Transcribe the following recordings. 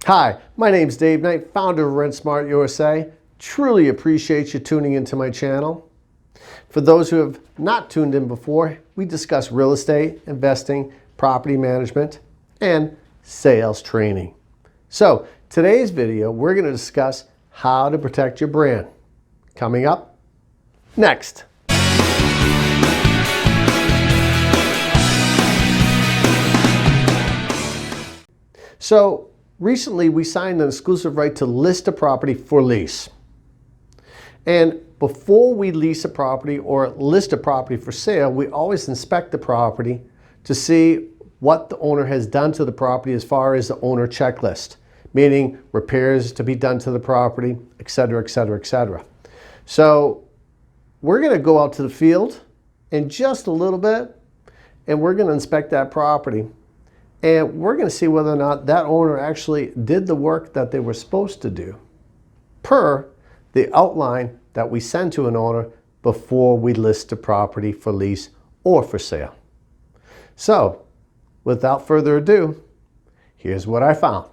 Hi, my name's Dave Knight, founder of Rent Smart USA. Truly appreciate you tuning into my channel. For those who have not tuned in before, we discuss real estate, investing, property management, and sales training. So today's video, we're going to discuss how to protect your brand. Coming up next. So recently we signed an exclusive right to list a property for lease. And before we lease a property or list a property for sale, we always inspect the property to see what the owner has done to the property as far as the owner checklist, meaning repairs to be done to the property, etc., etc., etc. So we're going to go out to the field in just a little bit, and we're going to inspect that property. And we're going to see whether or not that owner actually did the work that they were supposed to do per the outline that we send to an owner before we list a property for lease or for sale. So, without further ado, here's what I found.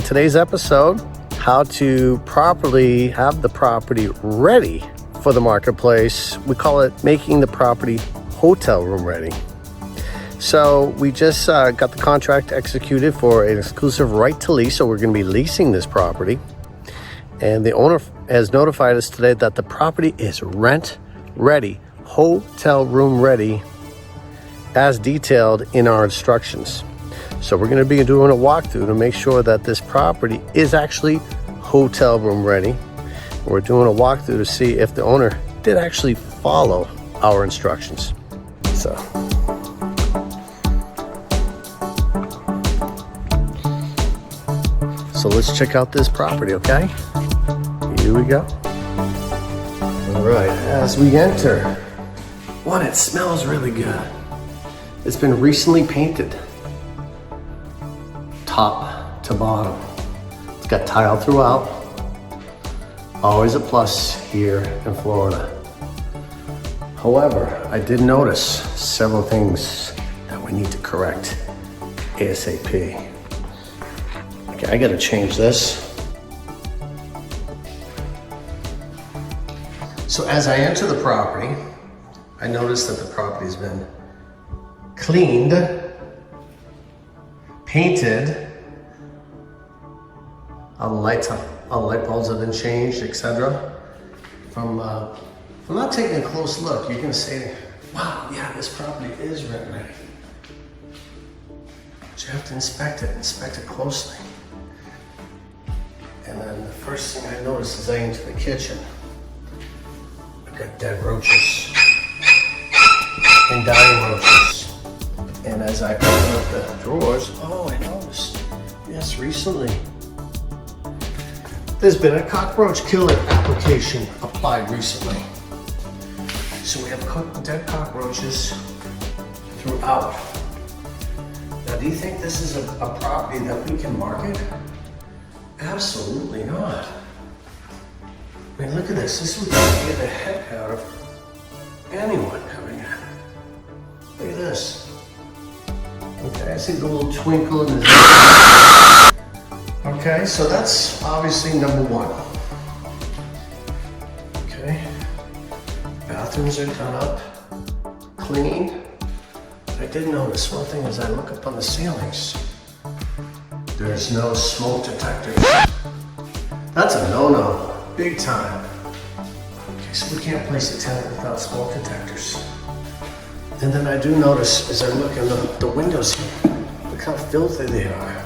Today's episode, how to properly have the property ready for the marketplace. We call it making the property hotel room ready. So we just got the contract executed for an exclusive right to lease. So we're going to be leasing this property. And the owner has notified us today that the property is rent ready, hotel room ready, as detailed in our instructions. So we're going to be doing a walkthrough to make sure that this property is actually hotel room ready. We're doing a walkthrough to see if the owner did actually follow our instructions. So let's check out this property, okay? Here we go. All right, as we enter, one, it smells really good. It's been recently painted. Top to bottom. It's got tile throughout. Always a plus here in Florida. However, I did notice several things that we need to correct ASAP. Okay, I gotta change this. So as I enter the property, I notice that the property's been cleaned, painted, all the light bulbs have been changed, etc. From not taking a close look, you're gonna say, wow, yeah, this property is rent ready. But you have to inspect it closely. And then the first thing I notice is I enter the kitchen. I've got dead roaches and dying roaches. And as I open up the drawers, I noticed, yes, recently, there's been a cockroach killer application applied recently. So we have dead cockroaches throughout. Now, do you think this is a property that we can market? Absolutely not. I mean, look at this. This would get the heck out of anyone coming in. Look at this. Okay, I see the little twinkle in his eye. Okay, so that's obviously number one. Okay, bathrooms are done up, clean. I did notice one thing as I look up on the ceilings. There's no smoke detectors. That's a no-no, big time. Okay, so we can't place a tenant without smoke detectors. And then I do notice as I look in the windows here, look how filthy they are.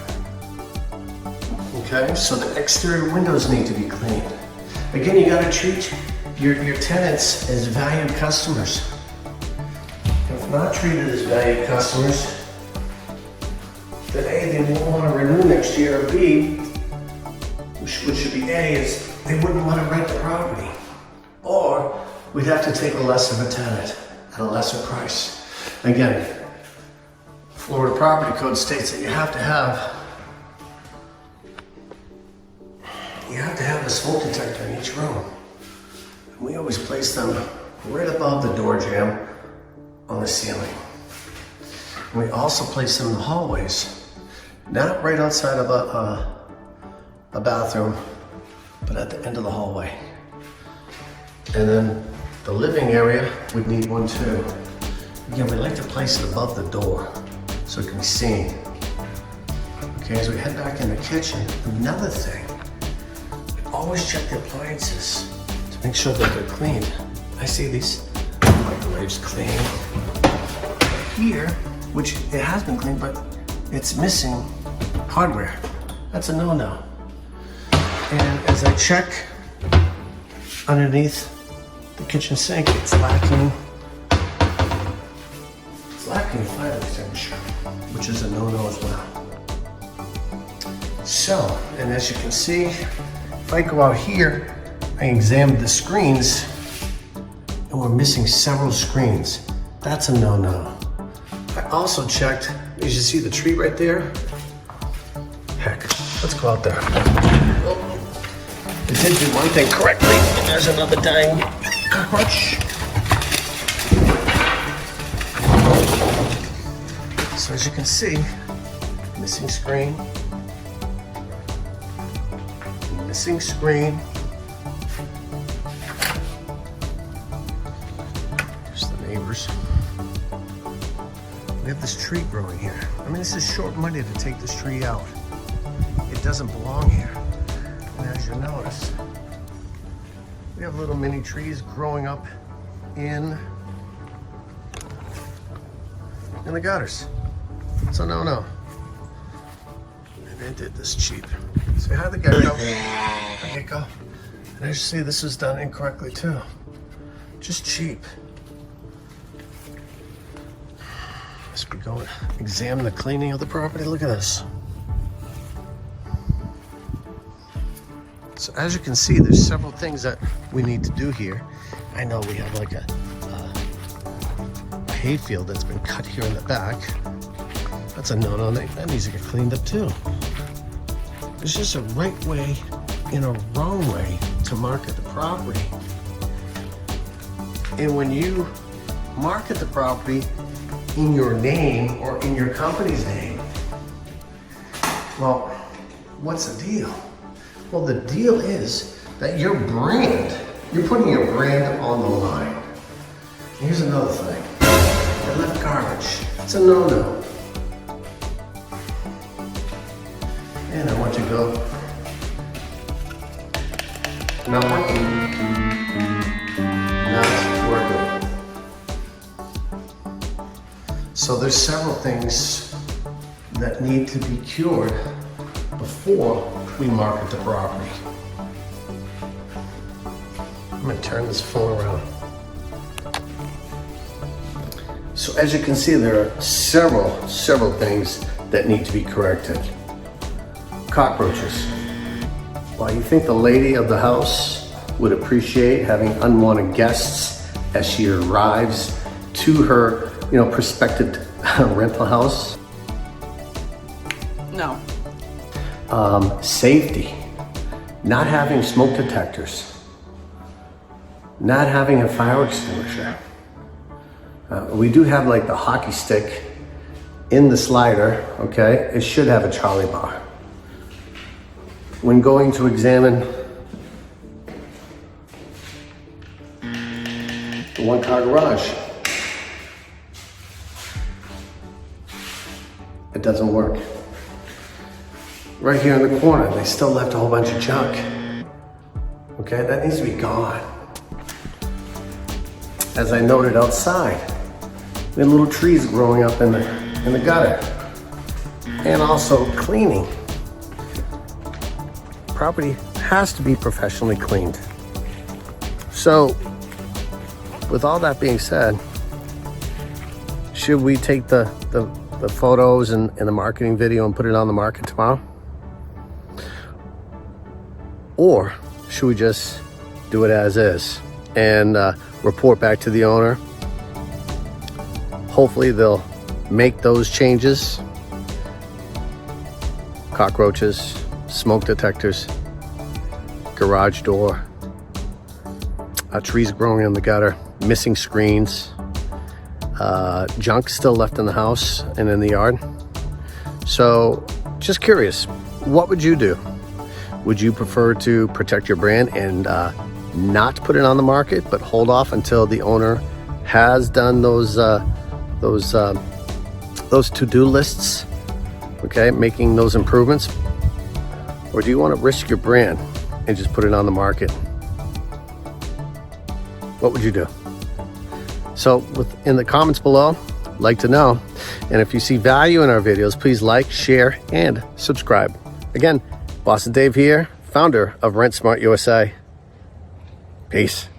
Okay, so the exterior windows need to be cleaned. Again, you gotta treat your tenants as valued customers. If not treated as valued customers, then A, they won't want to renew next year, or B, which should be A, is they wouldn't want to rent the property. Or we'd have to take a less of a tenant at a lesser price. Again, Florida Property Code states that you have to have have a smoke detector in each room. And we always place them right above the door jamb on the ceiling. And we also place them in the hallways, not right outside of a bathroom, but at the end of the hallway. And then the living area would need one too. Again, we like to place it above the door so it can be seen. Okay, as we head back in the kitchen, another thing, we always check the appliances to make sure that they're cleaned. I see these microwaves clean. Here, which it has been cleaned, but it's missing hardware. That's a no-no. And as I check underneath the kitchen sink, it's lacking fire extinguisher, which is a no-no as well. So, and as you can see, if I go out here, I examined the screens, and we're missing several screens. That's a no-no. I also checked, as you see the tree right there? Heck, let's go out there. Oh, it did do one thing correctly, and there's another dying cockroach. So as you can see, missing screen, missing screen. Here's the neighbors. We have this tree growing here. I mean, this is short money to take this tree out. It doesn't belong here. And as you notice, we have little mini trees growing up in the gutters. So no. And they did this cheap. So how the gecko? The gecko. And as you see, this was done incorrectly too. Just cheap. As we go and examine the cleaning of the property, look at this. So as you can see, there's several things that we need to do here. I know we have like a hayfield that's been cut here in the back. That's a no-no. That needs to get cleaned up too. There's just a right way and a wrong way to market the property. And when you market the property in your name or in your company's name, well, what's the deal? Well, the deal is that your brand, you're putting your brand on the line. Here's another thing. They left garbage. It's a no-no. And I want you to go. Not working. Not working. So there's several things that need to be cured before we market the property. I'm going to turn this phone around. So as you can see, there are several things that need to be corrected. Cockroaches. While you think the lady of the house would appreciate having unwanted guests as she arrives to her, prospective rental house. No. Safety. Not having smoke detectors. Not having a fire extinguisher. We do have like the hockey stick in the slider, okay? It should have a Charlie bar. When going to examine the one-car garage, it doesn't work. Right here in the corner, they still left a whole bunch of junk. Okay, that needs to be gone. As I noted outside, we had little trees growing up in the gutter. And also cleaning. Property has to be professionally cleaned. So, with all that being said, should we take the photos and the marketing video and put it on the market tomorrow? Or should we just do it as is and report back to the owner? Hopefully they'll make those changes. Cockroaches, smoke detectors, garage door, trees growing in the gutter, missing screens, junk still left in the house and in the yard. So just curious, what would you do? Would you prefer to protect your brand and not put it on the market, but hold off until the owner has done those to-do lists, okay, making those improvements? Or do you want to risk your brand and just put it on the market? What would you do? So in the comments below, I'd like to know. And if you see value in our videos, please like, share, and subscribe. Again, Boston Dave here, founder of Rent Smart USA. Peace.